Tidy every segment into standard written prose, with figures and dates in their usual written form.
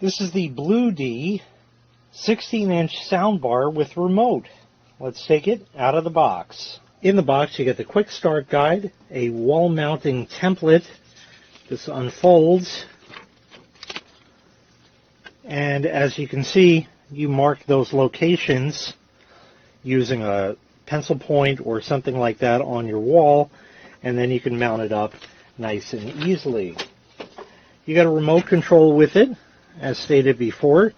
This is the Bluedee 16-inch soundbar with remote. Let's take it out of the box. In the box you get the quick start guide, a wall mounting template. This unfolds, and as you can see, you mark those locations using a pencil point or something like that on your wall, and then you can mount it up nice and easily. You got a remote control with it, as stated before.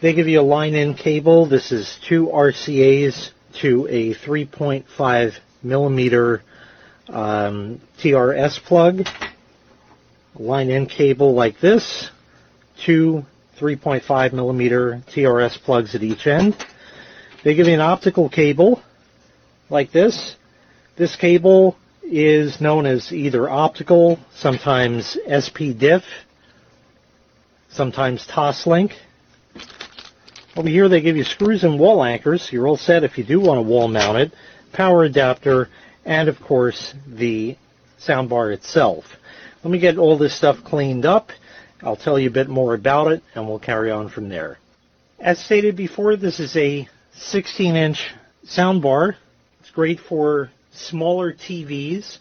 They give you a line-in cable. This is 2 RCAs to a 3.5 millimeter TRS plug. Line-in cable like this, 2 3.5 millimeter TRS plugs at each end. They give you an optical cable like this. This cable is known as either optical, sometimes SP-diff, sometimes Toslink. Over here they give you screws and wall anchors. You're all set if you do want to wall mount it, power adapter, and of course the soundbar itself. Let me get all this stuff cleaned up. I'll tell you a bit more about it, and we'll carry on from there. As stated before, this is a 16-inch soundbar. It's great for smaller TVs,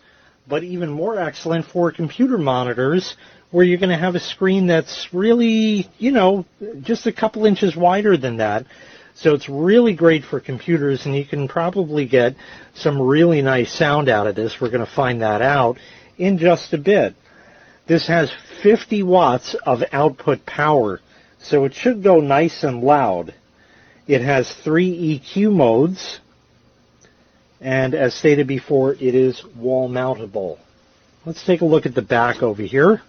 but even more excellent for computer monitors, where you're going to have a screen that's really, just a couple inches wider than that. So it's really great for computers, and you can probably get some really nice sound out of this. We're going to find that out in just a bit. This has 50 watts of output power, so it should go nice and loud. It has 3 EQ modes, and as stated before, it is wall mountable. Let's take a look at the back over here.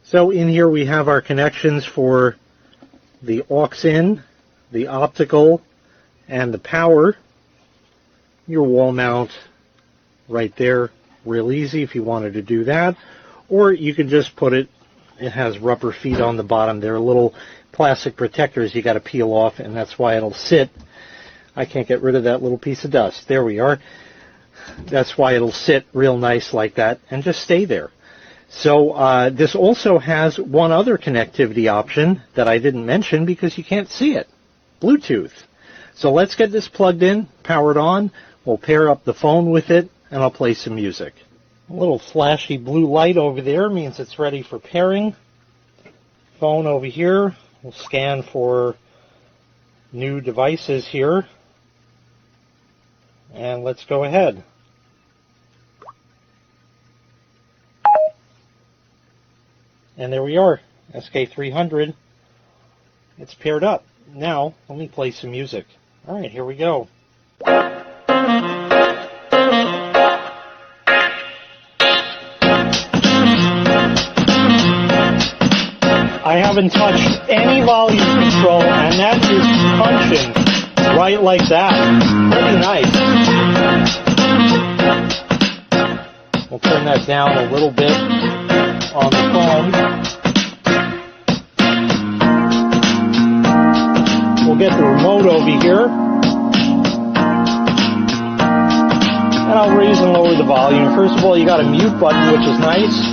So in here we have our connections for the aux-in, the optical, and the power. Your wall mount right there. Real easy if you wanted to do that, or you can just put it has rubber feet on the bottom. They're little plastic protectors you got to peel off, and that's why it'll sit. I can't get rid of that little piece of dust. There we are. That's why it'll sit real nice like that and just stay there. So this also has one other connectivity option that I didn't mention because you can't see it. Bluetooth. So let's get this plugged in, powered on. We'll pair up the phone with it, and I'll play some music. A little flashy blue light over there means it's ready for pairing. Phone over here. We'll scan for new devices here. And let's go ahead. And there we are, SK300. It's paired up. Now, let me play some music. All right, here we go. I haven't touched any volume control, and that is punching right like that. Pretty nice. We'll turn that down a little bit on the phone. We'll get the remote over here, and I'll raise and lower the volume. First of all, you got a mute button, which is nice,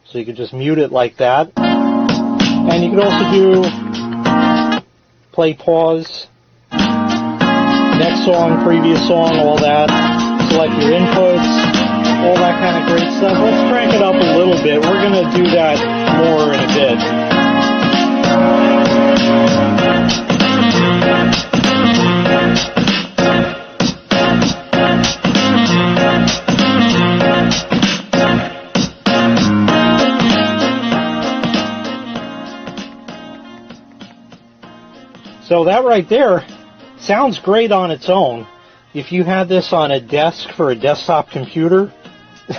so you can just mute it like that. And you can also do play, pause, next song, previous song, all that. Select your inputs, all that kind of great stuff. Let's crank it up a little bit. We're going to do that more in a bit. So that right there sounds great on its own. If you had this on a desk for a desktop computer,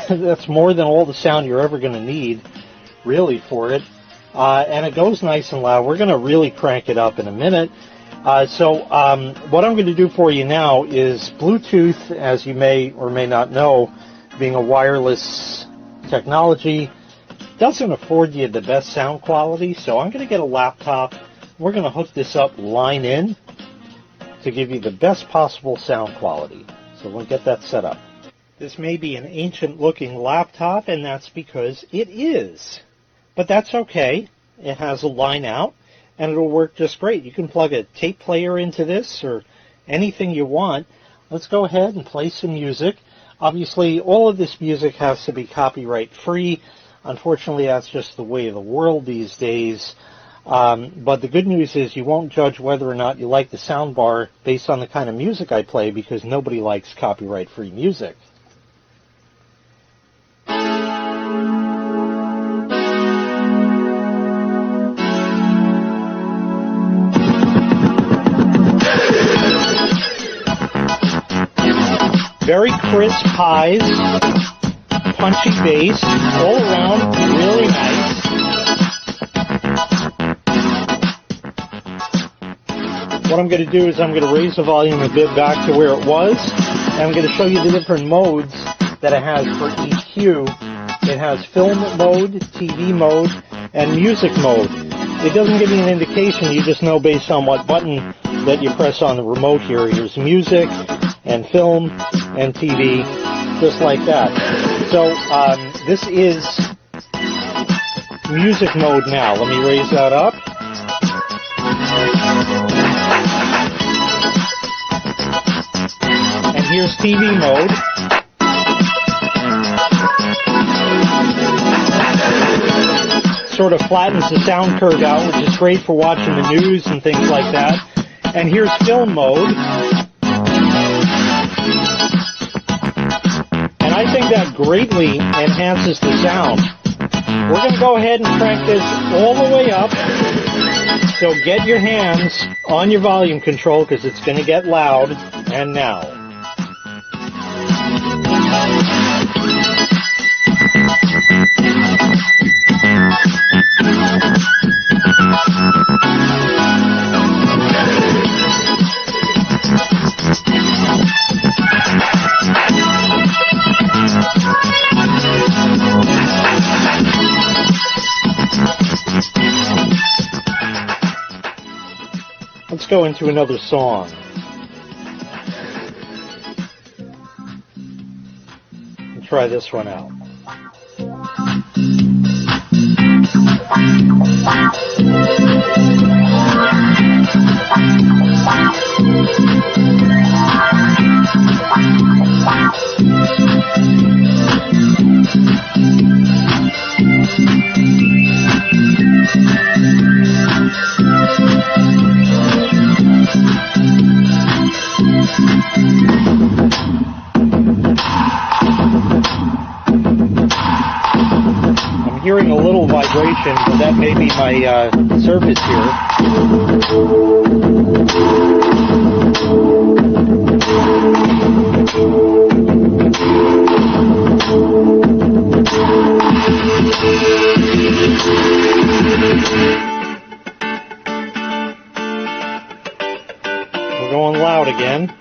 that's more than all the sound you're ever going to need, really, for it. And it goes nice and loud. We're going to really crank it up in a minute. So what I'm going to do for you now is Bluetooth, as you may or may not know, being a wireless technology, doesn't afford you the best sound quality. So I'm going to get a laptop. We're going to hook this up line in to give you the best possible sound quality. So we'll get that set up. This may be an ancient looking laptop, and that's because it is. but that's okay. It has a line out, and it'll work just great. You can plug a tape player into this or anything you want. Let's go ahead and play some music. Obviously, all of this music has to be copyright free. Unfortunately, that's just the way of the world these days. But the good news is you won't judge whether or not you like the soundbar based on the kind of music I play, because nobody likes copyright-free music. Very crisp highs, punchy bass, all around really nice. What I'm going to do is I'm going to raise the volume a bit back to where it was, and I'm going to show you the different modes that it has for each cue. It has film mode, TV mode, and music mode. It doesn't give you an indication, you just know based on what button that you press on the remote here. Here's music, and film, and TV, just like that. So this is music mode now. Let me raise that up. And here's TV mode. Sort of flattens the sound curve out, which is great for watching the news and things like that. And here's film mode. And I think that greatly enhances the sound. We're going to go ahead and crank this all the way up. So get your hands on your volume control, because it's going to get loud. And now. Let's go into another song. And try this one out. I'm hearing a little vibration, but that may be my surface here. We're going loud again.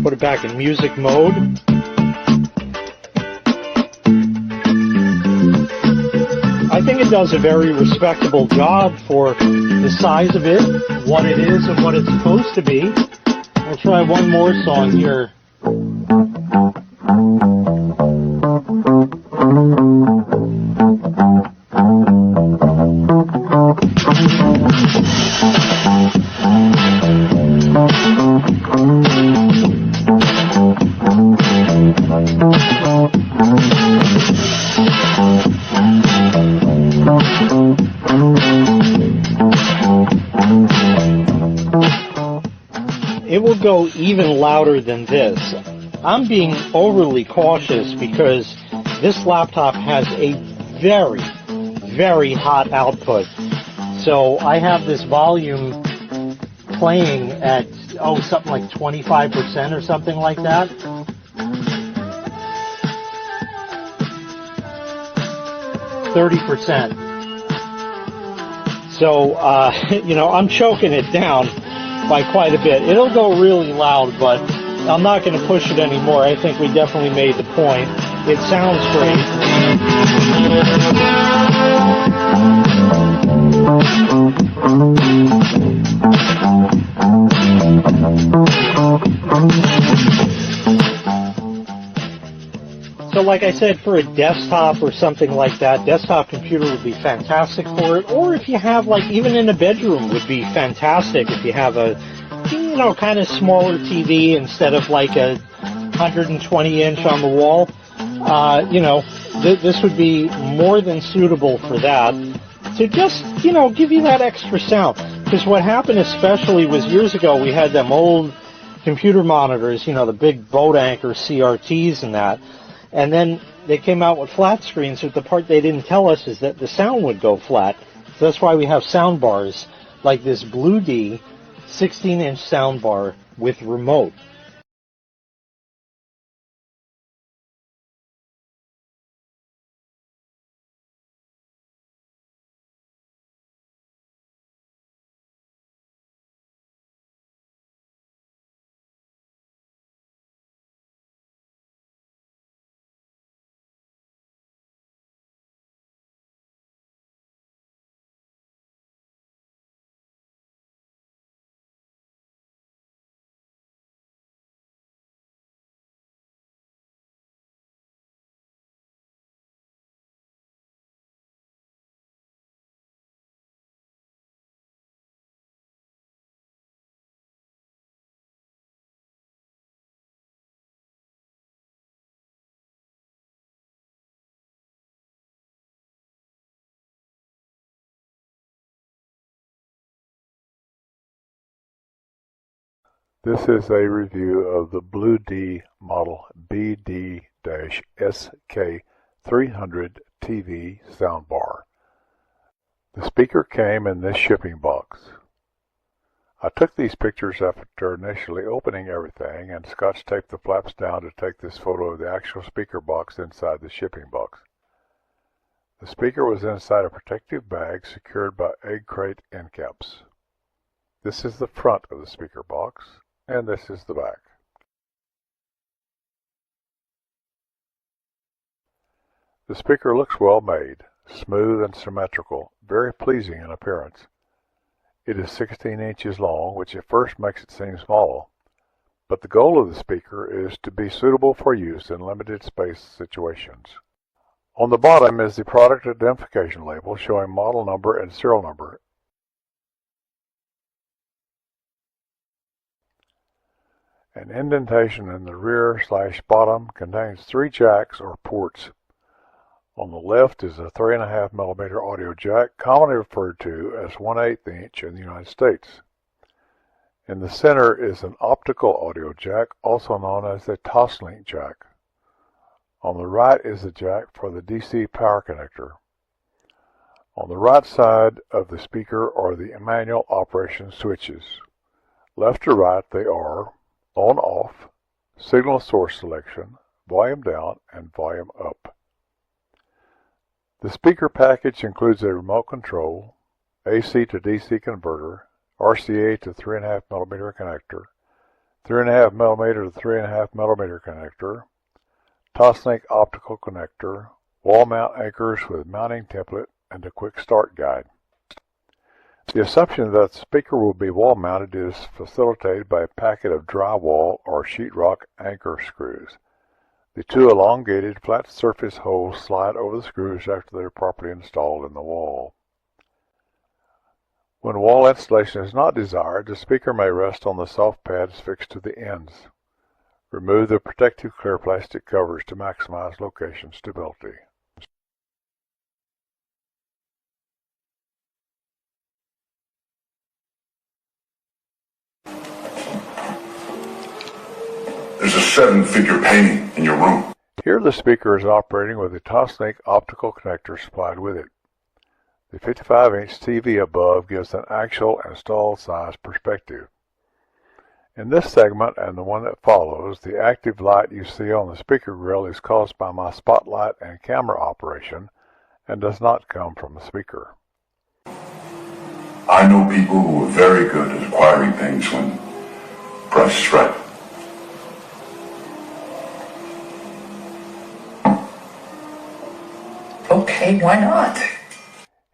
Put it back in music mode. I think it does a very respectable job for the size of it, what it is, and what it's supposed to be. We'll try one more song here. It will go even louder than this. I'm being overly cautious because this laptop has a very, very hot output. So I have this volume playing at, something like 25% or something like that. %. So, I'm choking it down by quite a bit. It'll go really loud, but I'm not going to push it anymore. I think we definitely made the point. It sounds great. So like I said, for a desktop or something like that, desktop computer would be fantastic for it. Or if you have, like, even in a bedroom would be fantastic if you have a, you know, kind of smaller TV instead of like a 120-inch on the wall. You know, this would be more than suitable for that, to just, you know, give you that extra sound. Because what happened especially was years ago we had them old computer monitors, you know, the big boat anchor CRTs and that. And then they came out with flat screens, but the part they didn't tell us is that the sound would go flat. So that's why we have sound bars like this Bluedee 16-inch sound bar with remote. This is a review of the Bluedee model BD-SK300 TV soundbar. The speaker came in this shipping box. I took these pictures after initially opening everything and scotch taped the flaps down to take this photo of the actual speaker box inside the shipping box. The speaker was inside a protective bag secured by egg crate end caps. This is the front of the speaker box, and this is the back. The speaker looks well made, smooth and symmetrical, very pleasing in appearance. It is 16 inches long, which at first makes it seem small, but the goal of the speaker is to be suitable for use in limited space situations. On the bottom is the product identification label showing model number and serial number. An indentation in the rear/bottom contains 3 jacks or ports. On the left is a 3.5mm audio jack, commonly referred to as 1/8 inch in the United States. In the center is an optical audio jack, also known as a toslink jack. On the right is the jack for the DC power connector. On the right side of the speaker are the manual operation switches. Left to right they are on/off, signal source selection, volume down, and volume up. The speaker package includes a remote control, AC to DC converter, RCA to 3.5mm connector, 3.5mm to 3.5mm connector, toslink optical connector, wall mount anchors with mounting template, and a quick start guide. The assumption that the speaker will be wall mounted is facilitated by a packet of drywall or sheetrock anchor screws. The 2 elongated flat surface holes slide over the screws after they are properly installed in the wall. When wall installation is not desired, the speaker may rest on the soft pads fixed to the ends. Remove the protective clear plastic covers to maximize location stability. There's a 7-figure painting in your room. Here the speaker is operating with a toslink optical connector supplied with it. The 55-inch TV above gives an actual installed size perspective. In this segment and the one that follows, the active light you see on the speaker grill is caused by my spotlight and camera operation and does not come from the speaker. I know people who are very good at acquiring things when price is right. Okay, why not?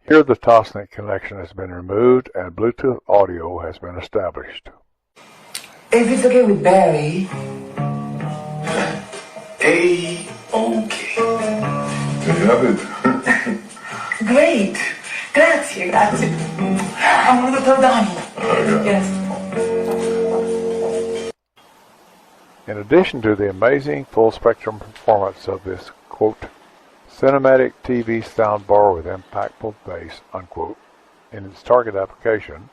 Here the Toslink connection has been removed and Bluetooth audio has been established. If it's okay with Barry. A-OK. There you have it. Great. Grazie, grazie. I'm going to tell Donnie. Okay. Yes. In addition to the amazing full-spectrum performance of this, quote, cinematic TV soundbar with impactful bass, unquote, in its target application,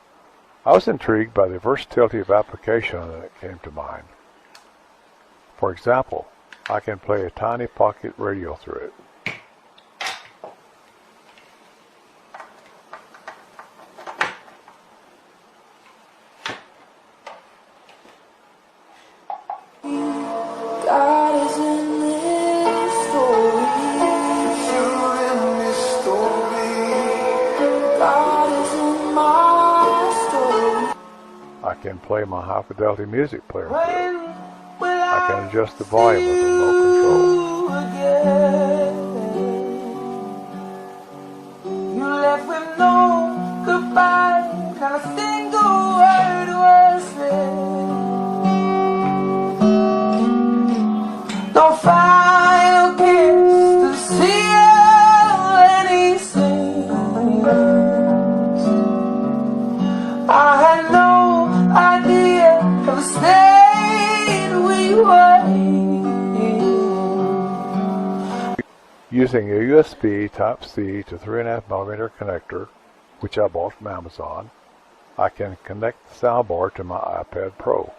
I was intrigued by the versatility of application that came to mind. For example, I can play a tiny pocket radio through it. God is in this story. God is in my story. I can play my high-fidelity music player through it. I can adjust the volume with remote control. You left with no goodbye, not a single word was said. No final kiss to seal any sins. I had no idea of the state we were in. Using a USB Type-C to 3.5mm connector, which I bought from Amazon, I can connect the soundbar to my iPad Pro.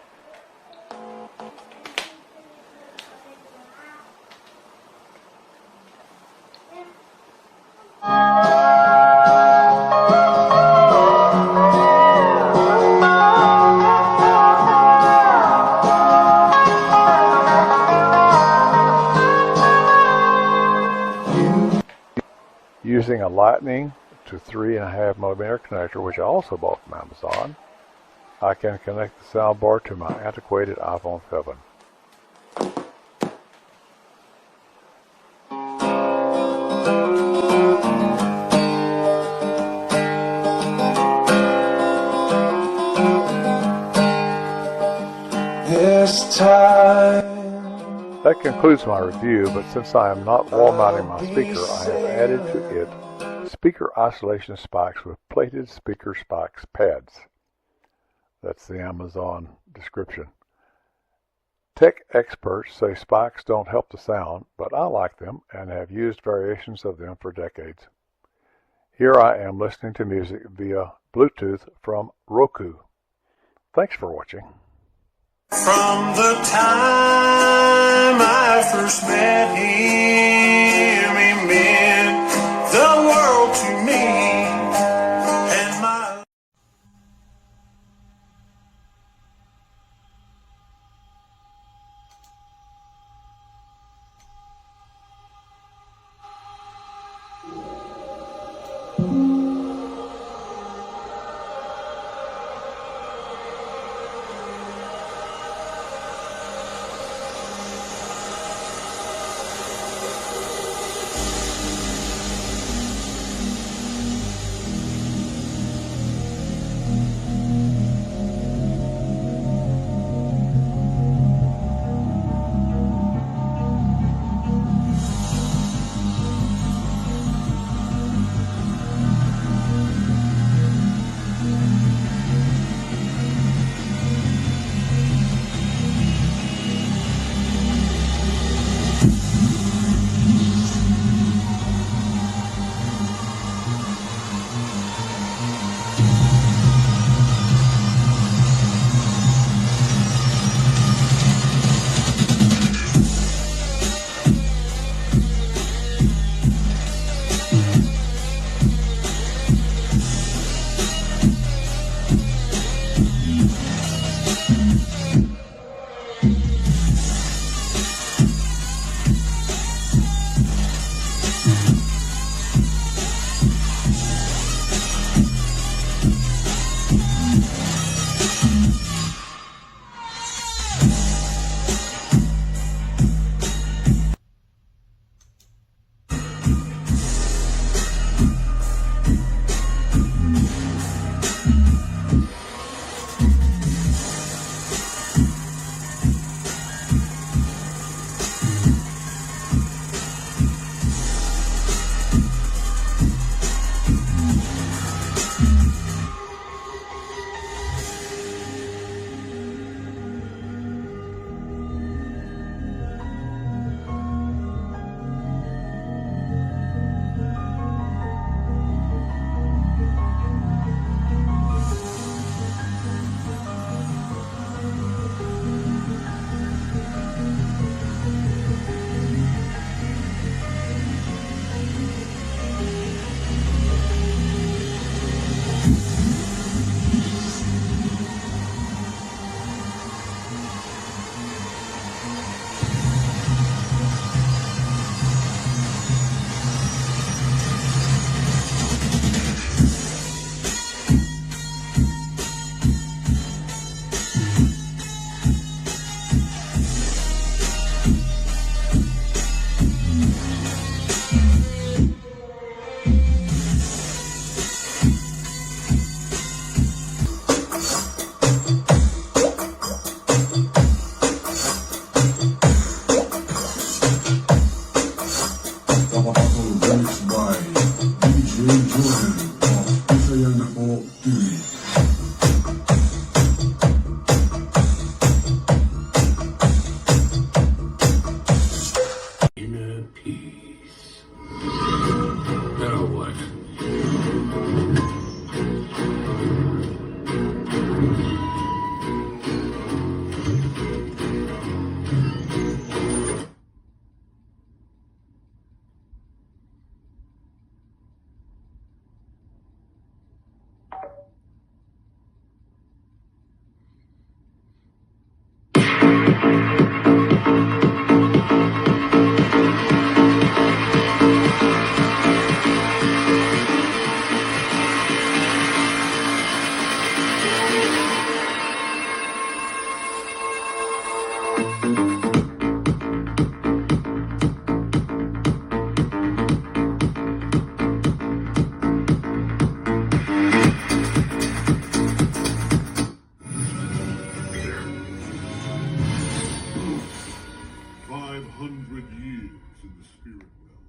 Using a Lightning to 3.5mm connector, which I also bought from Amazon, I can connect the soundbar to my antiquated iPhone 7. This time. That concludes my review, but since I am not wall mounting my speaker, I have added to it speaker isolation spikes with plated speaker spikes pads. That's the Amazon description. Tech experts say spikes don't help the sound, but I like them and have used variations of them for decades. Here I am listening to music via Bluetooth from Roku. Thanks for watching. From the time I first met him, he meant the world to me. And my Motherfucker Remix by DJ Jordan of Israel TV. Inner peace. Now what? 500 years in the spirit realm.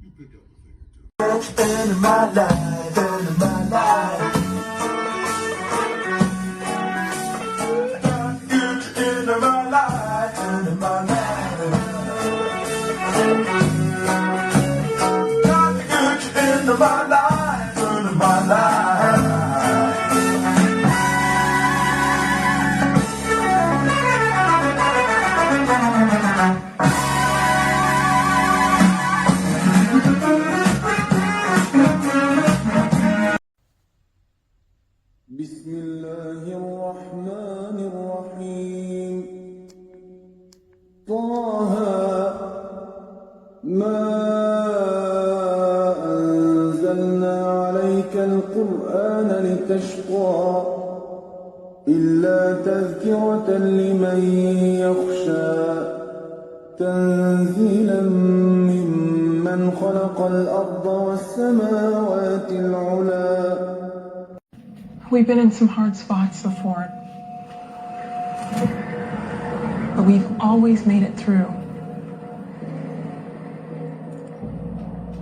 You pick up a thing or two. End of my life, end of my life. End of my life, end of my life. Got to get you into my life, end of my life. بسم الله الرحمن الرحيم طه ما أنزلنا عليك القرآن لتشقى إلا تذكرة لمن يخشى تنزيلا ممن خلق الأرض والسماوات العلى. We've been in some hard spots before, but we've always made it through.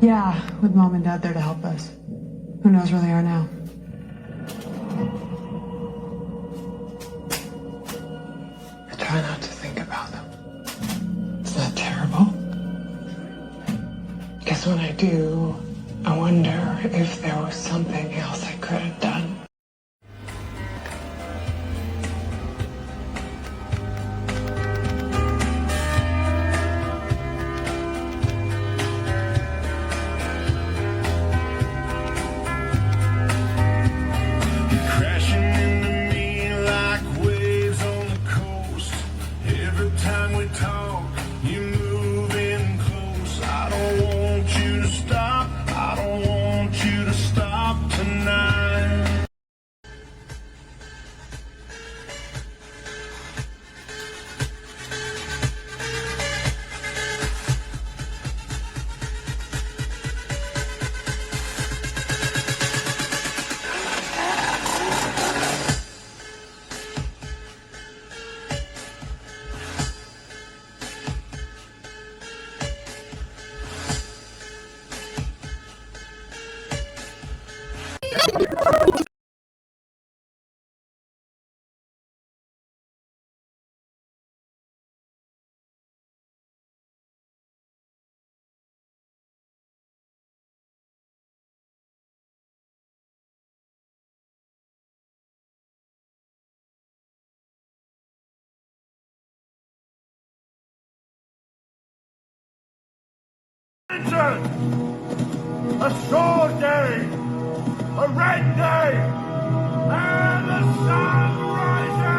Yeah, with Mom and Dad there to help us. Who knows where they are now? I try not to think about them. It's not terrible. Because when I do, I wonder if there was something else I could have done. A sword day, a red day, and the sun rises.